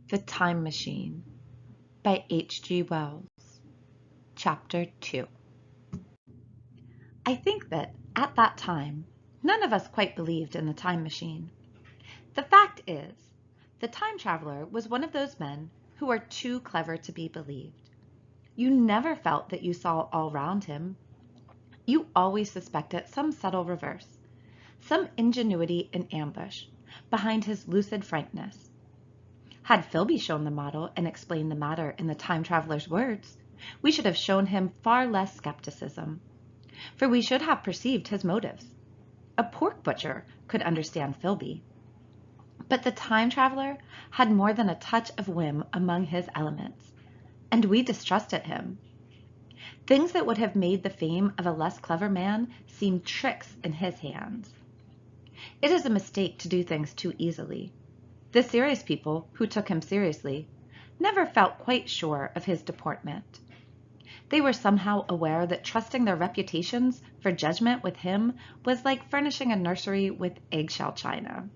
The Time Machine by H.G. Wells. Chapter 2. I think that, at that time, none of us quite believed in the time machine. The fact is, the time traveler was one of those men who are too clever to be believed. You never felt that you saw all round him. You always suspected some subtle reverse, some ingenuity in ambush, behind his lucid frankness. Had Philby shown the model and explained the matter in the time traveler's words, we should have shown him far less skepticism, for we should have perceived his motives. A pork butcher could understand Philby, but the time traveler had more than a touch of whim among his elements, and we distrusted him. Things that would have made the fame of a less clever man seemed tricks in his hands. It is a mistake to do things too easily. The serious people who took him seriously never felt quite sure of his deportment. They were somehow aware that trusting their reputations for judgment with him was like furnishing a nursery with eggshell china.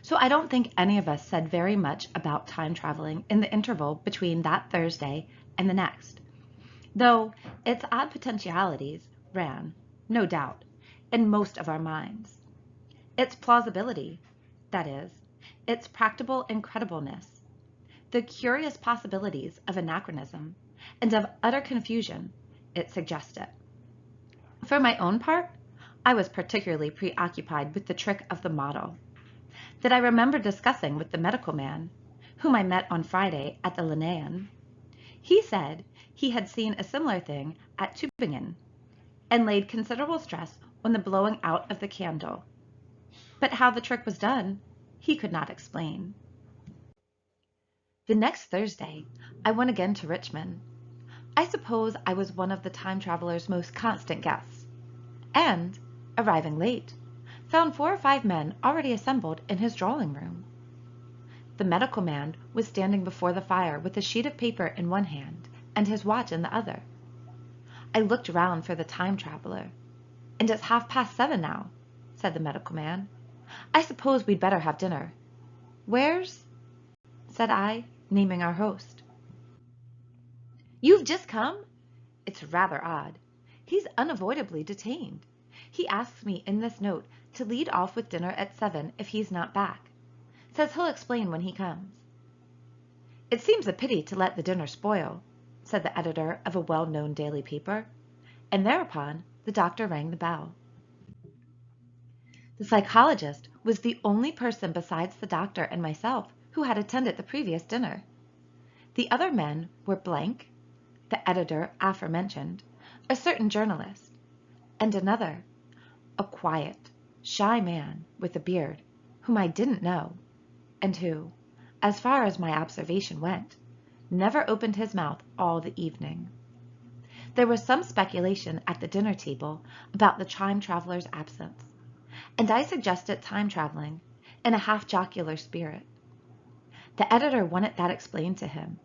So I don't think any of us said very much about time traveling in the interval between that Thursday and the next, though its odd potentialities ran, no doubt, in most of our minds. Its plausibility, that is, its practical incredibleness, the curious possibilities of anachronism and of utter confusion it suggested. For my own part, I was particularly preoccupied with the trick of the model, that I remember discussing with the medical man, whom I met on Friday at the Linnean. He said he had seen a similar thing at Tübingen, and laid considerable stress on the blowing out of the candle. But how the trick was done, he could not explain. The next Thursday, I went again to Richmond. I suppose I was one of the time traveler's most constant guests, and, arriving late, found 4 or 5 men already assembled in his drawing-room. The medical man was standing before the fire with a sheet of paper in one hand and his watch in the other. I looked round for the time traveler. "And it's 7:30 now," said the medical man. "I suppose we'd better have dinner." "Where's?" said I, naming our host. "You've just come? It's rather odd. He's unavoidably detained. He asks me in this note to lead off with dinner at 7 if he's not back. Says he'll explain when he comes." "It seems a pity to let the dinner spoil," said the editor of a well-known daily paper, and thereupon the doctor rang the bell. The psychologist was the only person besides the doctor and myself who had attended the previous dinner. The other men were Blank, the editor aforementioned, a certain journalist, and another, a quiet, shy man with a beard, whom I didn't know, and who, as far as my observation went, never opened his mouth all the evening. There was some speculation at the dinner table about the time traveler's absence, and I suggested time traveling in a half-jocular spirit. The editor wanted that explained to him,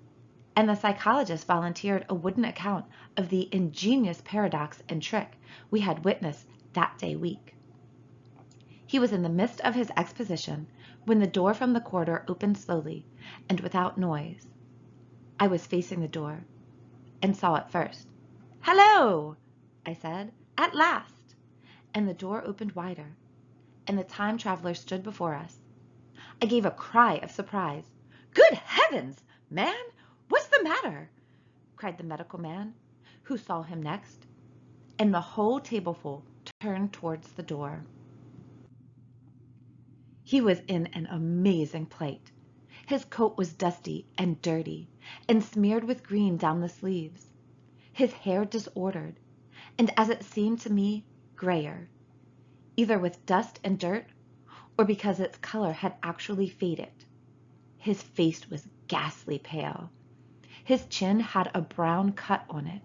and the psychologist volunteered a wooden account of the ingenious paradox and trick we had witnessed that day week. He was in the midst of his exposition when the door from the corridor opened slowly and without noise. I was facing the door, and saw it first. "Hello!" I said, "at last!" And the door opened wider, and the time traveler stood before us. I gave a cry of surprise. "Good heavens, man! What's the matter?" cried the medical man, who saw him next, and the whole tableful turned towards the door. He was in an amazing plight. His coat was dusty and dirty, and smeared with green down the sleeves. His hair disordered, and as it seemed to me, grayer, either with dust and dirt, or because its color had actually faded. His face was ghastly pale. His chin had a brown cut on it,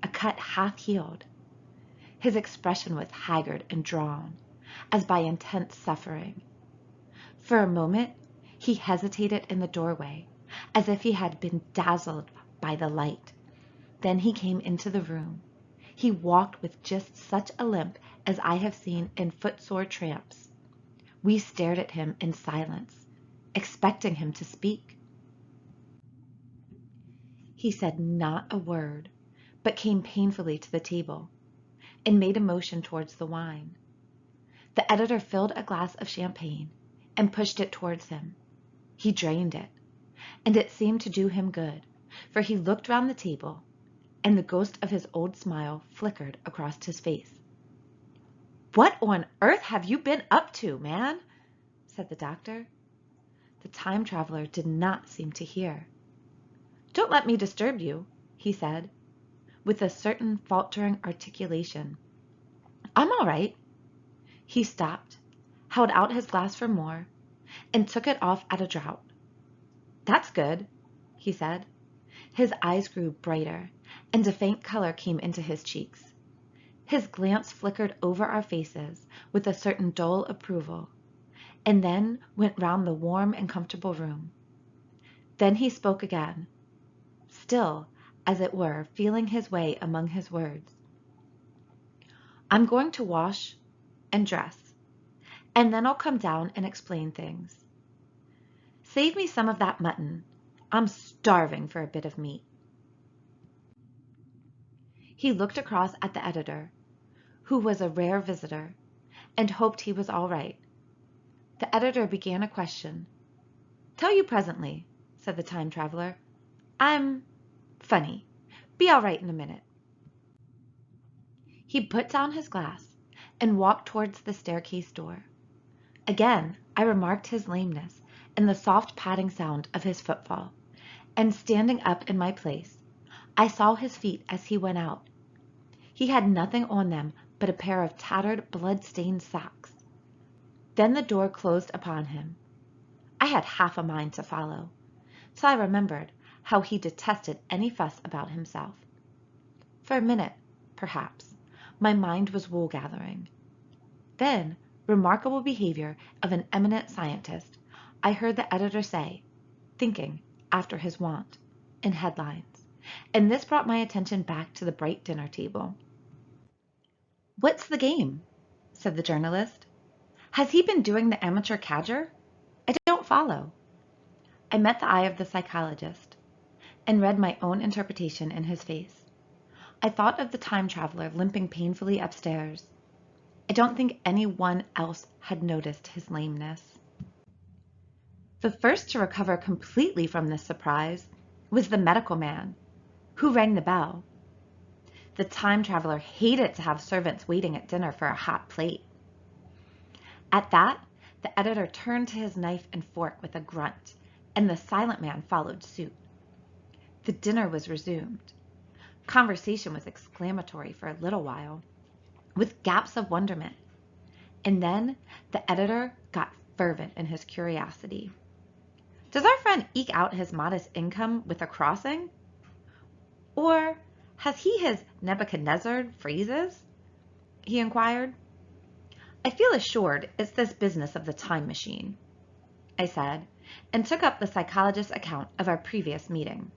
a cut half healed. His expression was haggard and drawn, as by intense suffering. For a moment he hesitated in the doorway, as if he had been dazzled by the light. Then he came into the room. He walked with just such a limp as I have seen in footsore tramps. We stared at him in silence. expecting him to speak. He said not a word, but came painfully to the table and made a motion towards the wine. The editor filled a glass of champagne and pushed it towards him. He drained it, and it seemed to do him good, for he looked round the table, and the ghost of his old smile flickered across his face. "What on earth have you been up to, man?" said the doctor. The time traveler did not seem to hear. "Don't let me disturb you," he said, with a certain faltering articulation. "I'm all right." He stopped, held out his glass for more, and took it off at a draught. "That's good," he said. His eyes grew brighter, and a faint color came into his cheeks. His glance flickered over our faces with a certain dull approval, and then went round the warm and comfortable room. Then he spoke again, still, as it were, feeling his way among his words. "I'm going to wash and dress, and then I'll come down and explain things. Save me some of that mutton. I'm starving for a bit of meat." He looked across at the editor, who was a rare visitor, and hoped he was all right. The editor began a question. "Tell you presently," said the time traveler. "I'm funny. Be all right in a minute." He put down his glass and walked towards the staircase door. Again I remarked his lameness and the soft padding sound of his footfall, and standing up in my place, I saw his feet as he went out. He had nothing on them but a pair of tattered, blood-stained socks. Then the door closed upon him. I had half a mind to follow, till I remembered how he detested any fuss about himself. For a minute, perhaps, my mind was wool-gathering. Then, remarkable behavior of an eminent scientist, I heard the editor say, thinking, after his wont, in headlines, and this brought my attention back to the bright dinner table. "What's the game?" said the journalist. "Has he been doing the amateur cadger? I don't follow." I met the eye of the psychologist, and read my own interpretation in his face. I thought of the time traveler limping painfully upstairs. I don't think anyone else had noticed his lameness. The first to recover completely from this surprise was the medical man, who rang the bell. The time traveler hated to have servants waiting at dinner for a hot plate. At that, the editor turned to his knife and fork with a grunt, and the silent man followed suit. The dinner was resumed. Conversation was exclamatory for a little while, with gaps of wonderment, and then the editor got fervent in his curiosity. "Does our friend eke out his modest income with a crossing? Or has he his Nebuchadnezzar phrases?" he inquired. "I feel assured it's this business of the time machine," I said, and took up the psychologist's account of our previous meeting.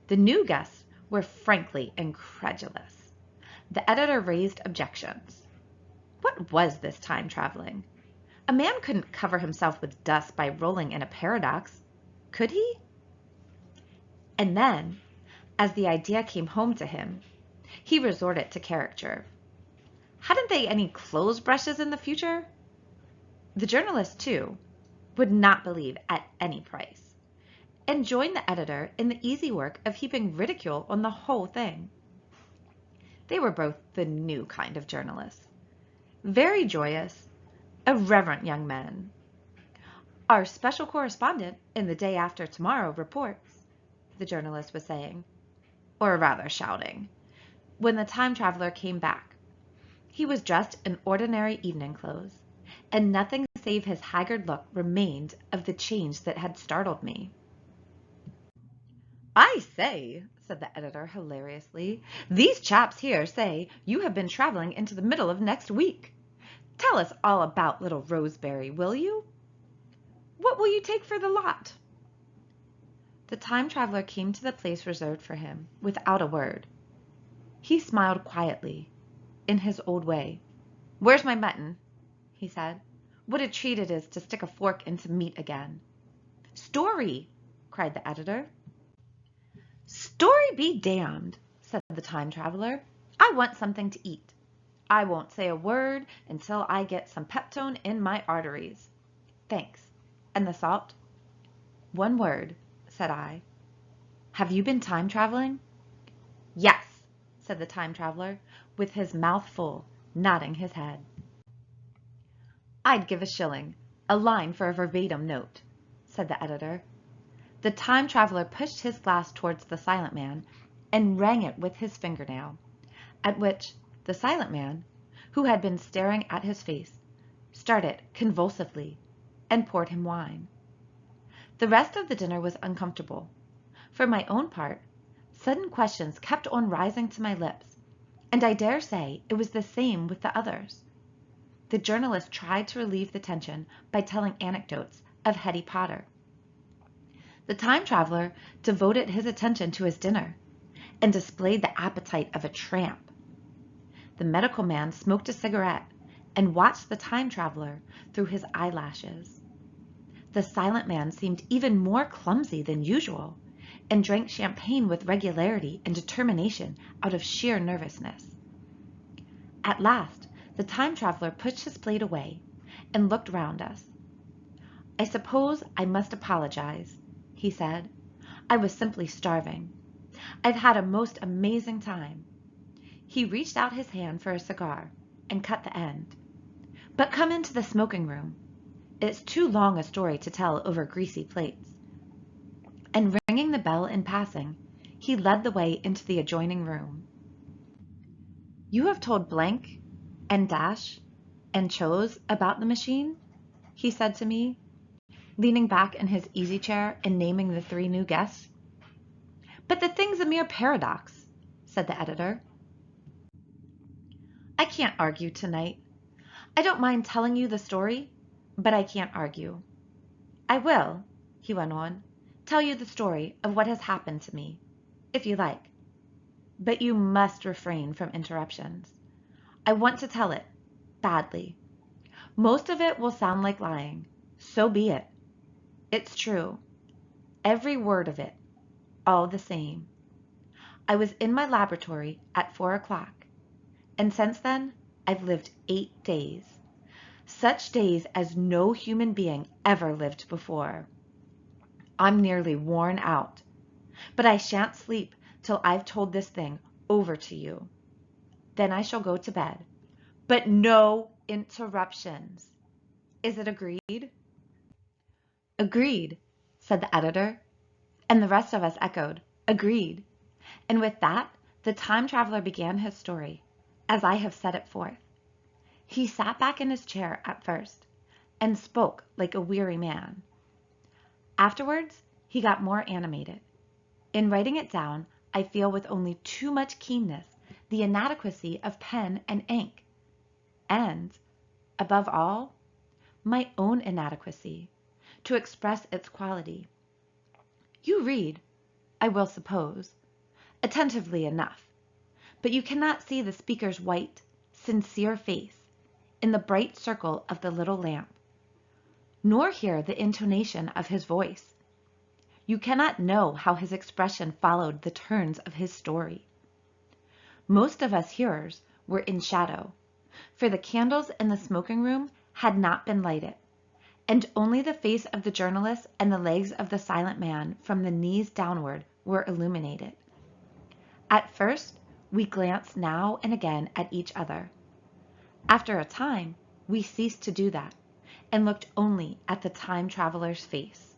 The new guests were frankly incredulous. The editor raised objections. What was this time traveling? A man couldn't cover himself with dust by rolling in a paradox, could he? And then, as the idea came home to him, he resorted to caricature. Hadn't they any clothes brushes in the future? The journalist, too, would not believe at any price, and joined the editor in the easy work of heaping ridicule on the whole thing. They were both the new kind of journalists, very joyous, irreverent young men. "Our special correspondent in The Day After Tomorrow reports," the journalist was saying, or rather shouting, when the time traveler came back. He was dressed in ordinary evening clothes, and nothing save his haggard look remained of the change that had startled me. "I say," said the editor hilariously, "these chaps here say you have been traveling into the middle of next week. Tell us all about little Roseberry, will you? What will you take for the lot?" The time traveler came to the place reserved for him without a word. He smiled quietly, in his old way. "Where's my mutton?" he said. What a treat it is to stick a fork into meat again. Story, cried the editor. Story be damned, said the time traveler. I want something to eat. I won't say a word until I get some peptone in my arteries. Thanks. And the salt? One word, said I. Have you been time traveling? Yes, said the time traveler, with his mouth full, nodding his head. I'd give a shilling, a line for a verbatim note, said the editor. The time traveler pushed his glass towards the silent man and rang it with his fingernail, at which the silent man, who had been staring at his face, started convulsively and poured him wine. The rest of the dinner was uncomfortable. For my own part, sudden questions kept on rising to my lips, and I dare say it was the same with the others. The journalist tried to relieve the tension by telling anecdotes of Hetty Potter. The time traveler devoted his attention to his dinner and displayed the appetite of a tramp. The medical man smoked a cigarette and watched the time traveler through his eyelashes. The silent man seemed even more clumsy than usual and drank champagne with regularity and determination out of sheer nervousness. At last, the time traveler pushed his plate away and looked round us. I suppose I must apologize, he said. I was simply starving. I've had a most amazing time. He reached out his hand for a cigar and cut the end. But come into the smoking room. It's too long a story to tell over greasy plates. And ringing the bell in passing, he led the way into the adjoining room. You have told blank and dash and chose about the machine, he said to me, leaning back in his easy chair and naming the 3 new guests. But the thing's a mere paradox, said the editor. I can't argue tonight. I don't mind telling you the story, but I can't argue. I will, he went on, tell you the story of what has happened to me, if you like. But you must refrain from interruptions. I want to tell it, badly. Most of it will sound like lying. So be it. It's true. Every word of it, all the same. I was in my laboratory at 4 o'clock, and since then I've lived 8 days. Such days as no human being ever lived before. I'm nearly worn out, but I shan't sleep till I've told this thing over to you. Then I shall go to bed, but no interruptions. Is it agreed? Agreed, said the editor, and the rest of us echoed, agreed. And with that, the time traveler began his story, as I have set it forth. He sat back in his chair at first, and spoke like a weary man. Afterwards, he got more animated. In writing it down, I feel with only too much keenness the inadequacy of pen and ink, and, above all, my own inadequacy, to express its quality. You read, I will suppose, attentively enough, but you cannot see the speaker's white, sincere face in the bright circle of the little lamp, nor hear the intonation of his voice. You cannot know how his expression followed the turns of his story. Most of us hearers were in shadow, for the candles in the smoking room had not been lighted, and only the face of the journalist and the legs of the silent man from the knees downward were illuminated. At first, we glanced now and again at each other. After a time, we ceased to do that, and looked only at the time traveler's face.